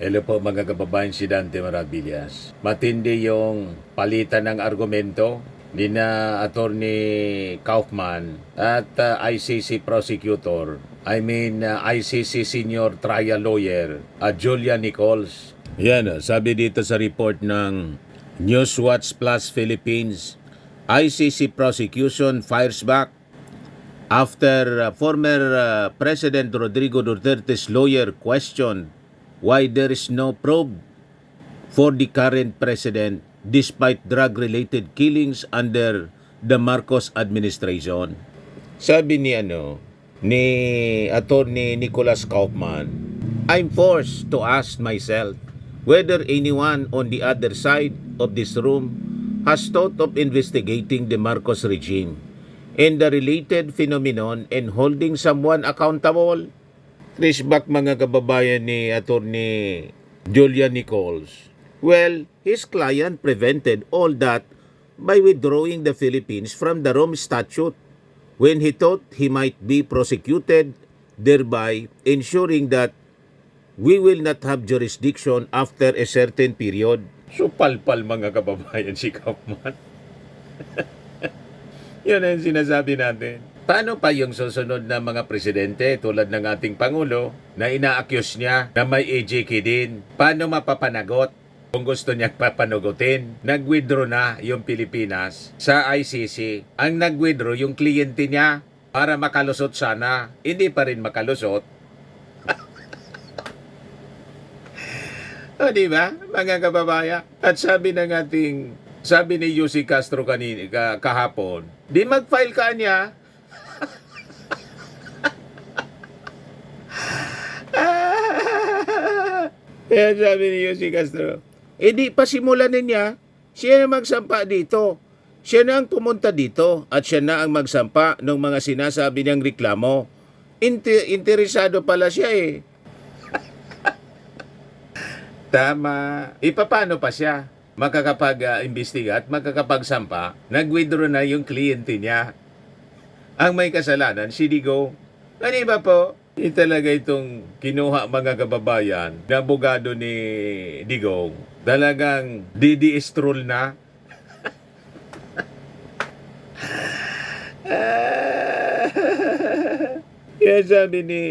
Hello po mga kababayan, si Dante Maravillas. Matindi yung palitan ng argumento ni na Attorney Kaufman at ICC prosecutor. ICC senior trial lawyer, Julia Nichols. Yan, sabi dito sa report ng Newswatch Plus Philippines, ICC prosecution fires back after former President Rodrigo Duterte's lawyer questioned why there is no probe for the current president despite drug-related killings under the Marcos administration. Sabi ni Attorney Nicholas Kaufman, I'm forced to ask myself whether anyone on the other side of this room has thought of investigating the Marcos regime and the related phenomenon and holding someone accountable. Flashback mga kababayan ni Attorney Julia Nichols. Well, his client prevented all that by withdrawing the Philippines from the Rome Statute when he thought he might be prosecuted, thereby ensuring that we will not have jurisdiction after a certain period. So palpal mga kababayan si Kaufman. Yan ang sinasabi natin. Paano pa yung susunod na mga presidente tulad ng ating Pangulo na ina-accuse niya na may AJK din? Paano mapapanagot kung gusto niyang papanagutin? Nag-withdraw na yung Pilipinas sa ICC. Ang nag-withdraw yung kliyente niya para makalusot sana. Hindi pa rin makalusot. O diba, mga kababayan? At sabi ni Yussi Castro kahapon, di mag-file ka niya. Kaya sabi ni Yussi Castro, di pasimulan niya, siya na magsampa dito. Siya na ang pumunta dito at siya na ang magsampa ng mga sinasabi niyang reklamo. Interesado pala siya eh. Tama. Paano pa siya makakapag-imbestiga at makakapagsampa? Nag-withdraw na yung kliyente niya. Ang may kasalanan, si Digong. Ano ba po? Talaga itong kinuha mga kababayan na abogado ni Digong. Talagang didiistrol na. Kaya sabi ni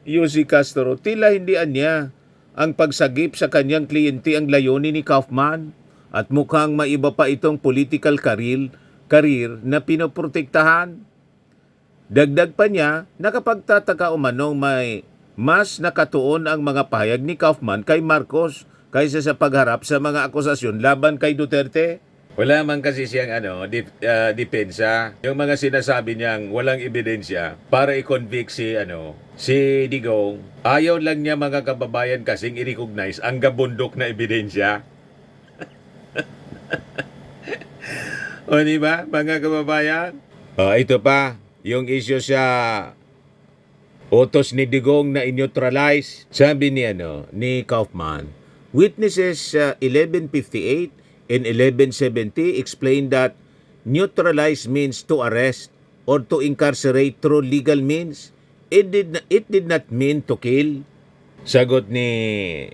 Yussi Castro, tila hindi niya ang pagsagip sa kanyang kliyente ang layunin ni Kaufman at mukhang maiba pa itong political career na pinoprotektahan. Dagdag pa niya, nakapagtataka umanong may mas nakatuon ang mga pahayag ni Kaufman kay Marcos kaysa sa pagharap sa mga akusasyon laban kay Duterte. Wala man kasi siyang depensa. Yung mga sinasabi niyang walang ebidensya para i-convict si Digong. Ayaw lang niya mga kababayan kasing i-recognize ang gabundok na ebidensya. O diba mga kababayan? Ito pa. Yung issue sa utos ni Digong na in-neutralize, sabi ni Kaufman, witnesses 1158 and 1170 explained that neutralize means to arrest or to incarcerate through legal means. It did not mean to kill. Sagot ni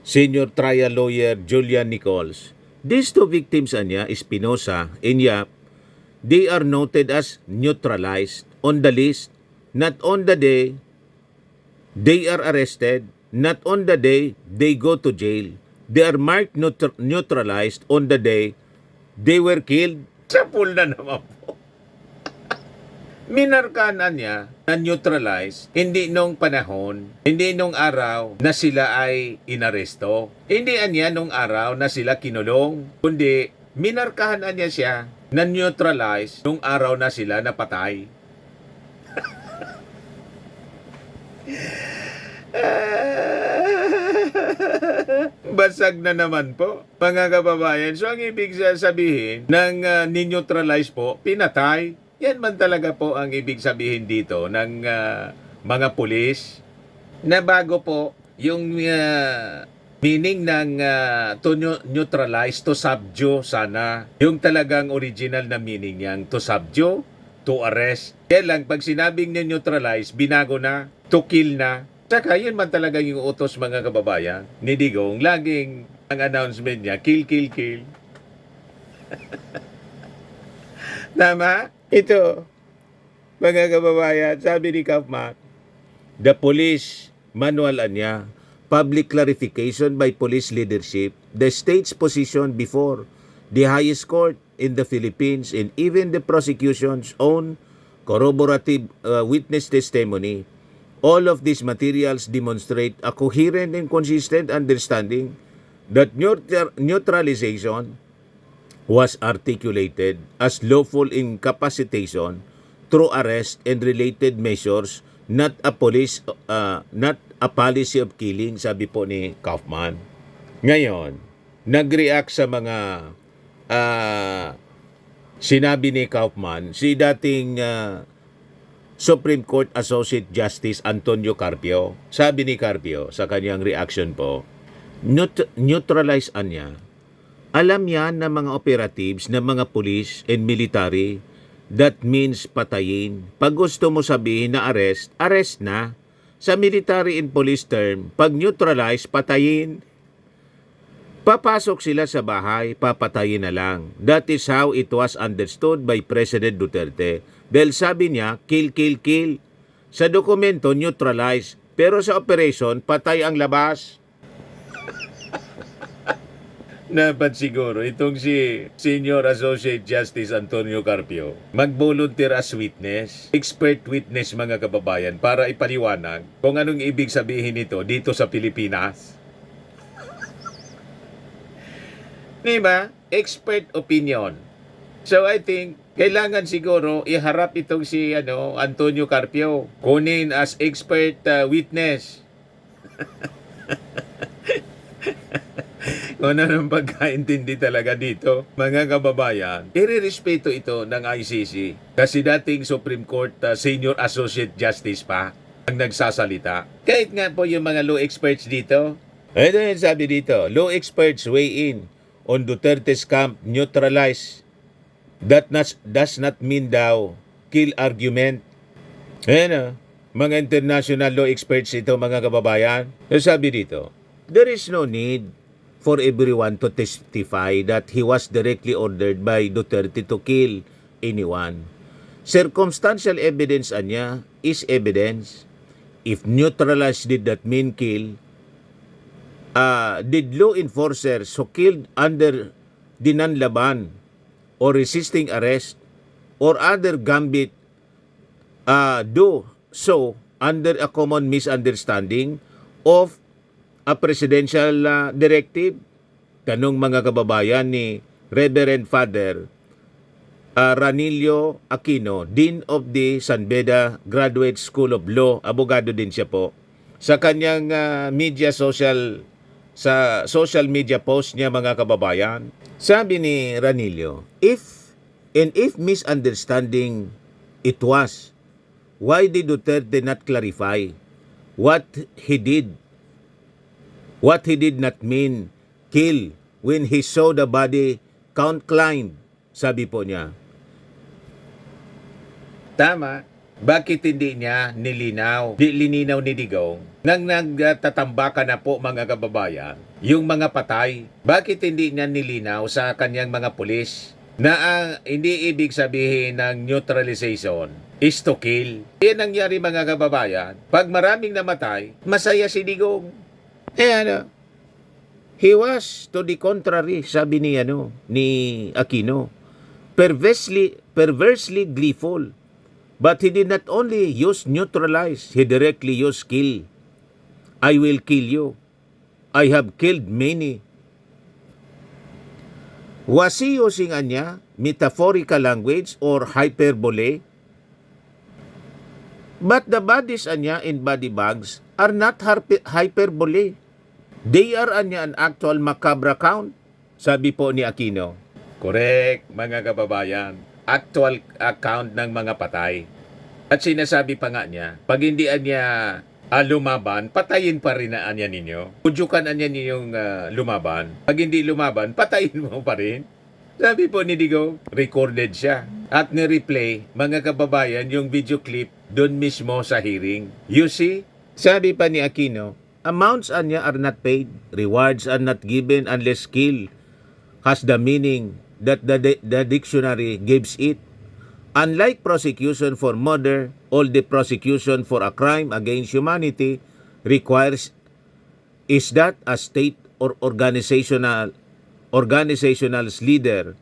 senior trial lawyer Julia Nichols. These two victims Espinosa and Yap, they are noted as neutralized on the list, not on the day they are arrested, not on the day they go to jail. They are marked neutralized on the day they were killed. Sa pool na naman po. Minarkanan niya na neutralized, hindi nung panahon, hindi nung araw na sila ay inaresto. Hindi niya nung araw na sila kinulong, kundi minarkahan niya siya na neutralize nung araw na sila napatay. Basag na naman po, mga kababayan. So ang ibig sabihin ng ni-neutralize po, pinatay. Yan man talaga po ang ibig sabihin dito ng mga pulis na bago po yung meaning ng to neutralize, to subdue sana. Yung talagang original na meaning niyang to subdue, to arrest. Kaya lang, pag sinabing neutralize, binago na, to kill na. Saka yun man talaga yung utos mga kababayan ni Digong. Laging ang announcement niya, kill, kill, kill. Tama? Ito, mga kababayan, sabi ni Kaufman, the police manual niya, public clarification by police leadership, the state's position before the highest court in the Philippines and even the prosecution's own corroborative witness testimony. All of these materials demonstrate a coherent and consistent understanding that neutralization was articulated as lawful incapacitation through arrest and related measures, not a policy of killing, sabi po ni Kaufman. Ngayon, nag-react sa mga sinabi ni Kaufman si dating Supreme Court Associate Justice Antonio Carpio. Sabi ni Carpio sa kanyang reaction po, neutralize niya. Alam yan ng mga operatives, ng mga police and military, that means patayin. Pag gusto mo sabihin na arrest, arrest na. Sa military and police term, pag neutralize, patayin. Papasok sila sa bahay, papatayin na lang. That is how it was understood by President Duterte. Dahil sabi niya, kill, kill, kill. Sa dokumento, neutralize. Pero sa operation, patay ang labas. Dapat siguro itong si Senior Associate Justice Antonio Carpio mag-volunteer as witness, expert witness mga kababayan para ipaliwanag kung anong ibig sabihin nito dito sa Pilipinas. Diba? Expert opinion. So I think kailangan siguro iharap itong si Antonio Carpio, kunin as expert witness. Kung ano ng pagkaintindi talaga dito, mga kababayan, irerespeto ito ng ICC. Kasi dating Supreme Court Senior Associate Justice pa ang nagsasalita. Kahit nga po yung mga law experts dito, ito yung sabi dito, law experts weigh in on Duterte's camp neutralize. That does not mean daw kill argument. Ayan mga international law experts ito mga kababayan. Sabi dito, there is no need for everyone to testify that he was directly ordered by Duterte to kill anyone. Circumstantial evidence niya is evidence. If neutralize did not mean kill, did law enforcers who killed under dinanlaban or resisting arrest or other gambit do so under a common misunderstanding of a presidential directive? Tanong mga kababayan ni Reverend Father Ranilio Aquino, Dean of the San Beda Graduate School of Law, abogado din siya po. Sa kanyang sa social media post niya mga kababayan, sabi ni Ranilio, if misunderstanding it was, why did Duterte not clarify what he did? What he did not mean kill when he saw the body count climbed, sabi po niya. Tama. Bakit hindi niya nilinaw? Lininaw ni Digong nang nagtatambakan na po mga kababayan yung mga patay. Bakit hindi niya nilinaw sa kanyang mga pulis na hindi ibig sabihin ng neutralization is to kill? Yan ang nangyari mga kababayan. Pag maraming namatay, masaya si Digong. He was to the contrary, sabi ni Aquino, perversely gleeful. But he did not only use neutralize, he directly used kill. I will kill you. I have killed many. Was he using metaphorical language or hyperbole? But the bodies in body bags are not hyperbole. They are an actual macabre count, sabi po ni Aquino. Correct, mga kababayan. Actual account ng mga patay. At sinasabi pa nga niya, pag hindi niya lumaban, patayin pa rin na niya ninyo. Pudyukan niya ninyong lumaban. Pag hindi lumaban, patayin mo pa rin. Sabi po ni Digong, recorded siya. At ni-replay, mga kababayan, yung video clip doon mismo sa hearing. You see, Sabi pa ni Aquino, amounts anya are not paid, rewards are not given unless skill has the meaning that the dictionary gives it. Unlike prosecution for murder, all the prosecution for a crime against humanity requires is that a state or organizational's leader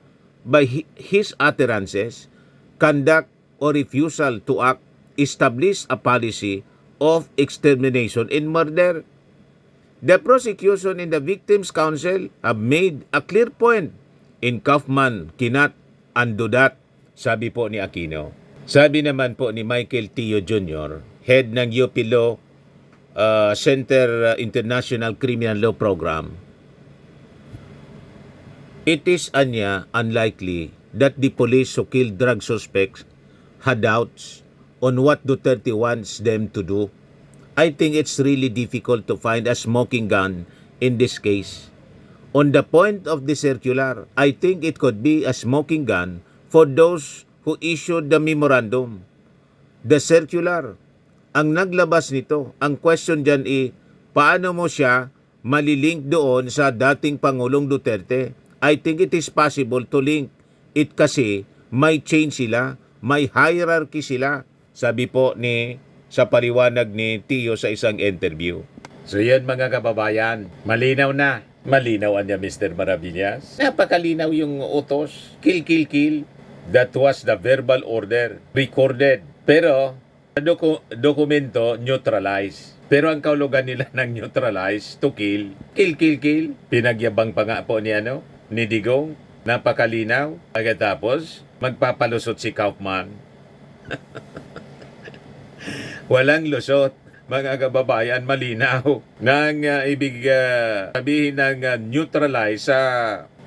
by his utterances, conduct or refusal to act establish a policy of extermination and murder. The prosecution and the Victims' Council have made a clear point in Kaufman cannot undo that, sabi po ni Aquino. Sabi naman po ni Michael Tio Jr., head ng UP Law Center International Criminal Law Program, it is unlikely that the police who killed drug suspects had doubts on what Duterte wants them to do. I think it's really difficult to find a smoking gun in this case. On the point of the circular, I think it could be a smoking gun for those who issued the memorandum. The circular, ang naglabas nito, ang question dyan paano mo siya malilink doon sa dating Pangulong Duterte? I think it is possible to link it kasi may chain sila, may hierarchy sila, sabi po sa paliwanag ni Tio sa isang interview. So yan mga kababayan, malinaw na. Malinaw niya Mr. Maravillas. Napakalinaw yung utos. Kill, kill, kill. That was the verbal order. Recorded. Pero, dokumento, neutralize. Pero ang kaulugan nila ng neutralize to kill. Kill, kill, kill. Pinagyabang pa nga po ni Digong. Napakalinaw. Pagkatapos, magpapalusot si Kaufman. Walang lusot, mga kababayan, malinaw. Nang ibig sabihin ng neutralize sa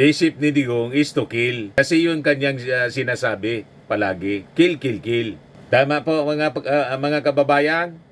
isip ni Digong is to kill. Kasi yun kanyang sinasabi palagi, kill, kill, kill. Tama po mga kababayan?